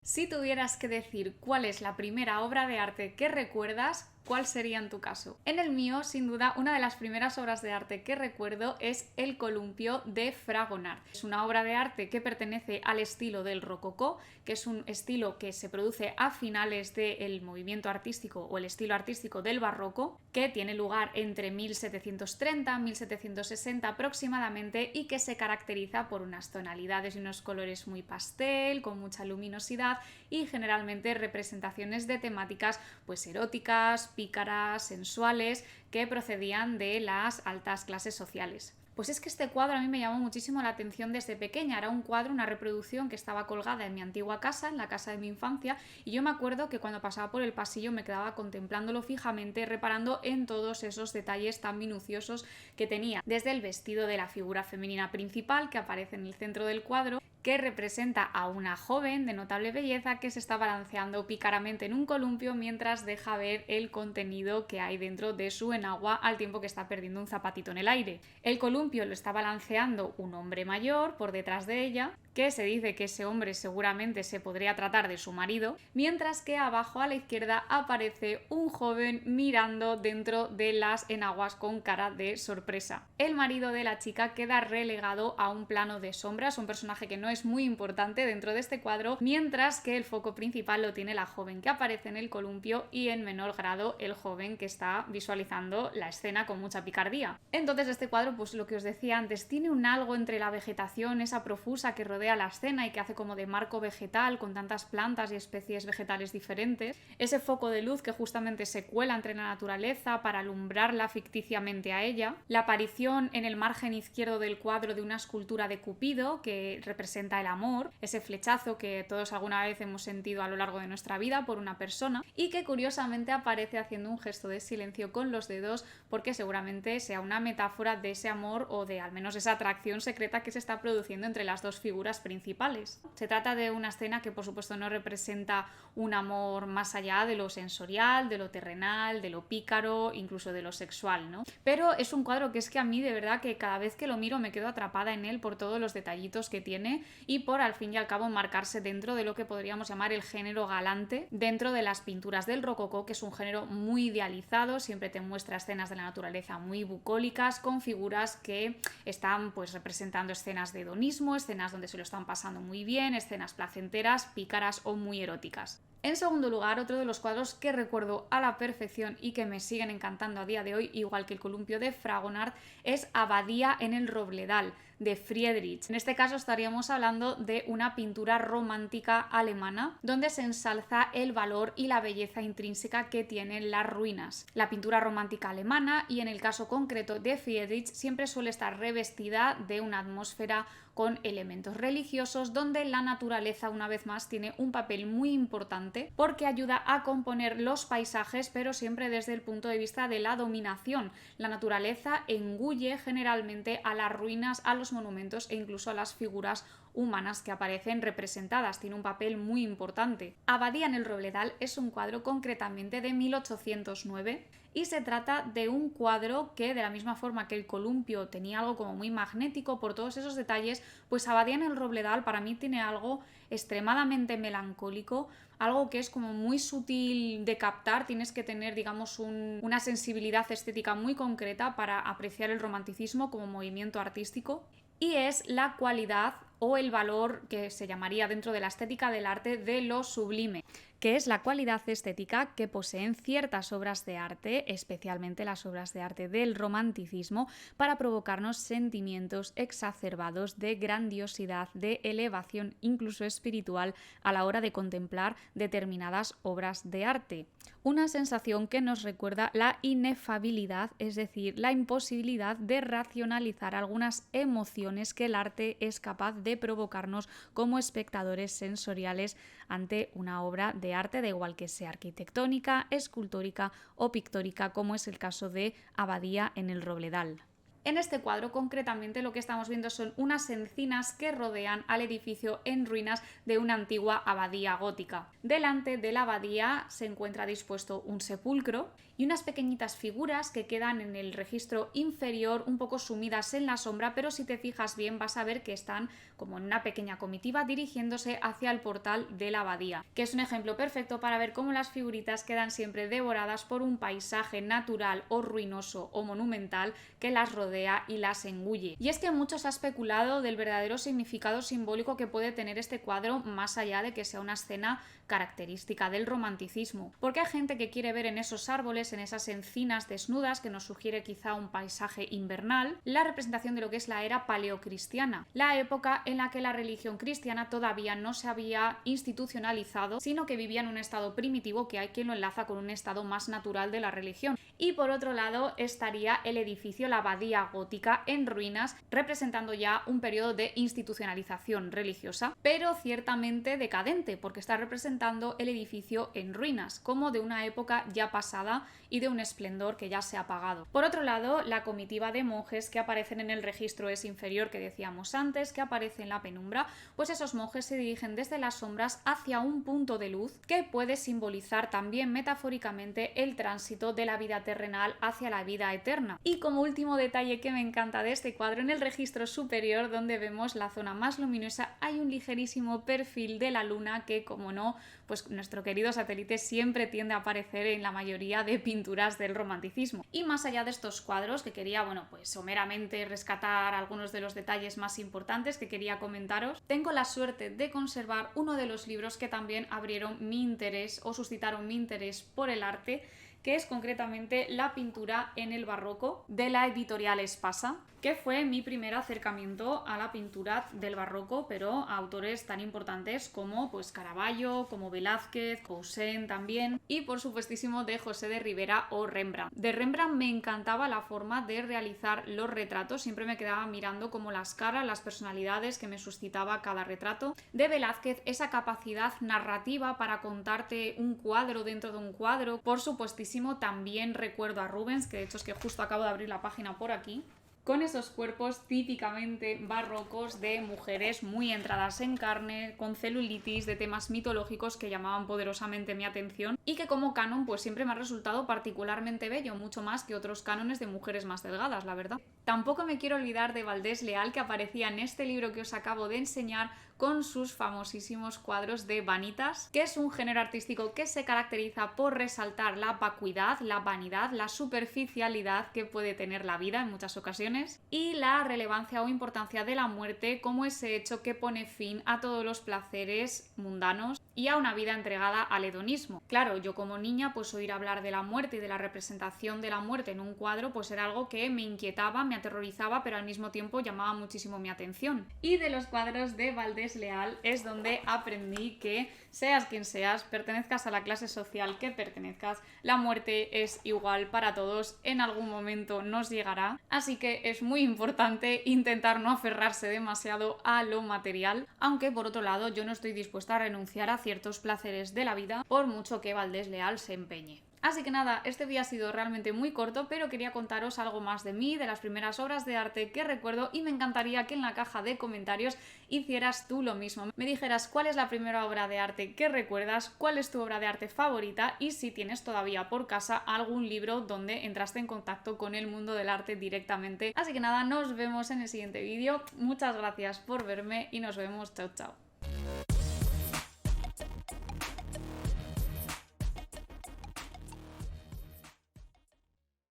Si tuvieras que decir cuál es la primera obra de arte que recuerdas, ¿cuál sería en tu caso? En el mío, sin duda, una de las primeras obras de arte que recuerdo es El columpio de Fragonard. Es una obra de arte que pertenece al estilo del rococó, que es un estilo que se produce a finales del movimiento artístico o el estilo artístico del barroco, que tiene lugar entre 1730 y 1760 aproximadamente y que se caracteriza por unas tonalidades y unos colores muy pastel, con mucha luminosidad y generalmente representaciones de temáticas pues eróticas, pícaras, sensuales, que procedían de las altas clases sociales. Pues es que este cuadro a mí me llamó muchísimo la atención desde pequeña. Era un cuadro, una reproducción que estaba colgada en mi antigua casa, en la casa de mi infancia, y yo me acuerdo que cuando pasaba por el pasillo me quedaba contemplándolo fijamente, reparando en todos esos detalles tan minuciosos que tenía. Desde el vestido de la figura femenina principal, que aparece en el centro del cuadro, que representa a una joven de notable belleza que se está balanceando pícaramente en un columpio mientras deja ver el contenido que hay dentro de su enagua al tiempo que está perdiendo un zapatito en el aire. El columpio lo está balanceando un hombre mayor por detrás de ella, que se dice que ese hombre seguramente se podría tratar de su marido, mientras que abajo a la izquierda aparece un joven mirando dentro de las enaguas con cara de sorpresa. El marido de la chica queda relegado a un plano de sombras, un personaje que no es muy importante dentro de este cuadro, mientras que el foco principal lo tiene la joven que aparece en el columpio y en menor grado el joven que está visualizando la escena con mucha picardía. Entonces este cuadro, pues lo que os decía antes, tiene un algo entre la vegetación, esa profusa que rodea la escena y que hace como de marco vegetal con tantas plantas y especies vegetales diferentes, ese foco de luz que justamente se cuela entre la naturaleza para alumbrarla ficticiamente a ella, la aparición en el margen izquierdo del cuadro de una escultura de Cupido que representa el amor, ese flechazo que todos alguna vez hemos sentido a lo largo de nuestra vida por una persona y que curiosamente aparece haciendo un gesto de silencio con los dedos porque seguramente sea una metáfora de ese amor o de al menos esa atracción secreta que se está produciendo entre las dos figuras principales. Se trata de una escena que por supuesto no representa un amor más allá de lo sensorial, de lo terrenal, de lo pícaro, incluso de lo sexual, ¿no? Pero es un cuadro que es que a mí de verdad que cada vez que lo miro me quedo atrapada en él por todos los detallitos que tiene y por al fin y al cabo marcarse dentro de lo que podríamos llamar el género galante dentro de las pinturas del rococó, que es un género muy idealizado, siempre te muestra escenas de la naturaleza muy bucólicas con figuras que están pues representando escenas de hedonismo, escenas donde se lo están pasando muy bien, escenas placenteras, pícaras o muy eróticas. En segundo lugar, otro de los cuadros que recuerdo a la perfección y que me siguen encantando a día de hoy, igual que el columpio de Fragonard, es Abadía en el Robledal, de Friedrich. En este caso estaríamos hablando de una pintura romántica alemana, donde se ensalza el valor y la belleza intrínseca que tienen las ruinas. La pintura romántica alemana, y en el caso concreto de Friedrich, siempre suele estar revestida de una atmósfera con elementos religiosos, donde la naturaleza una vez más tiene un papel muy importante porque ayuda a componer los paisajes, pero siempre desde el punto de vista de la dominación. La naturaleza engulle generalmente a las ruinas, a los monumentos e incluso a las figuras humanas que aparecen representadas. Tiene un papel muy importante. Abadía en el Robledal es un cuadro concretamente de 1809 y se trata de un cuadro que, de la misma forma que el columpio tenía algo como muy magnético por todos esos detalles, pues Abadía en el Robledal para mí tiene algo extremadamente melancólico, algo que es como muy sutil de captar. Tienes que tener, digamos, una sensibilidad estética muy concreta para apreciar el romanticismo como movimiento artístico, y es la cualidad o el valor que se llamaría dentro de la estética del arte de lo sublime, que es la cualidad estética que poseen ciertas obras de arte, especialmente las obras de arte del romanticismo, para provocarnos sentimientos exacerbados de grandiosidad, de elevación incluso espiritual a la hora de contemplar determinadas obras de arte. Una sensación que nos recuerda la inefabilidad, es decir, la imposibilidad de racionalizar algunas emociones que el arte es capaz de provocarnos como espectadores sensoriales ante una obra de arte, da igual que sea arquitectónica, escultórica o pictórica, como es el caso de Abadía en el Robledal. En este cuadro concretamente lo que estamos viendo son unas encinas que rodean al edificio en ruinas de una antigua abadía gótica. Delante de la abadía se encuentra dispuesto un sepulcro y unas pequeñitas figuras que quedan en el registro inferior un poco sumidas en la sombra, pero si te fijas bien vas a ver que están como en una pequeña comitiva dirigiéndose hacia el portal de la abadía, que es un ejemplo perfecto para ver cómo las figuritas quedan siempre devoradas por un paisaje natural o ruinoso o monumental que las rodea y las engulle. Y es que muchos han especulado del verdadero significado simbólico que puede tener este cuadro, más allá de que sea una escena característica del romanticismo, porque hay gente que quiere ver en esos árboles, en esas encinas desnudas, que nos sugiere quizá un paisaje invernal, la representación de lo que es la era paleocristiana, la época en la que la religión cristiana todavía no se había institucionalizado, sino que vivía en un estado primitivo, que hay quien lo enlaza con un estado más natural de la religión. Y por otro lado estaría el edificio, la abadía gótica en ruinas, representando ya un periodo de institucionalización religiosa, pero ciertamente decadente, porque está representando el edificio en ruinas, como de una época ya pasada y de un esplendor que ya se ha apagado. Por otro lado, la comitiva de monjes que aparecen en el registro es inferior que decíamos antes, que aparece en la penumbra, pues esos monjes se dirigen desde las sombras hacia un punto de luz que puede simbolizar también metafóricamente el tránsito de la vida terrenal hacia la vida eterna. Y como último detalle que me encanta de este cuadro, en el registro superior, donde vemos la zona más luminosa, hay un ligerísimo perfil de la luna que, como no, pues nuestro querido satélite siempre tiende a aparecer en la mayoría de pinturas del romanticismo. Y más allá de estos cuadros, que quería, pues someramente rescatar algunos de los detalles más importantes que quería comentaros, tengo la suerte de conservar uno de los libros que también abrieron mi interés o suscitaron mi interés por el arte, que es concretamente La pintura en el barroco, de la editorial Espasa, que fue mi primer acercamiento a la pintura del barroco, pero a autores tan importantes como Caravaggio, como Velázquez, Poussin también, y por supuestísimo de José de Ribera o Rembrandt. De Rembrandt me encantaba la forma de realizar los retratos, siempre me quedaba mirando como las caras, las personalidades que me suscitaba cada retrato. De Velázquez, esa capacidad narrativa para contarte un cuadro dentro de un cuadro. Por supuestísimo también recuerdo a Rubens, que de hecho es que justo acabo de abrir la página por aquí, con esos cuerpos típicamente barrocos de mujeres muy entradas en carne, con celulitis, de temas mitológicos que llamaban poderosamente mi atención y que como canon siempre me ha resultado particularmente bello, mucho más que otros cánones de mujeres más delgadas, la verdad. Tampoco me quiero olvidar de Valdés Leal, que aparecía en este libro que os acabo de enseñar con sus famosísimos cuadros de vanitas, que es un género artístico que se caracteriza por resaltar la vacuidad, la vanidad, la superficialidad que puede tener la vida en muchas ocasiones y la relevancia o importancia de la muerte como ese hecho que pone fin a todos los placeres mundanos y a una vida entregada al hedonismo. Claro, yo como niña oír hablar de la muerte y de la representación de la muerte en un cuadro era algo que me inquietaba, me aterrorizaba, pero al mismo tiempo llamaba muchísimo mi atención. Y de los cuadros de Valdés Leal es donde aprendí que seas quien seas, pertenezcas a la clase social que pertenezcas, la muerte es igual para todos, en algún momento nos llegará, así que es muy importante intentar no aferrarse demasiado a lo material, aunque por otro lado yo no estoy dispuesta a renunciar a ciertos placeres de la vida por mucho que Valdés Leal se empeñe. Así que nada, este vídeo ha sido realmente muy corto, pero quería contaros algo más de mí, de las primeras obras de arte que recuerdo, y me encantaría que en la caja de comentarios hicieras tú lo mismo. Me dijeras cuál es la primera obra de arte que recuerdas, cuál es tu obra de arte favorita y si tienes todavía por casa algún libro donde entraste en contacto con el mundo del arte directamente. Así que nada, nos vemos en el siguiente vídeo. Muchas gracias por verme y nos vemos. Chao, chao.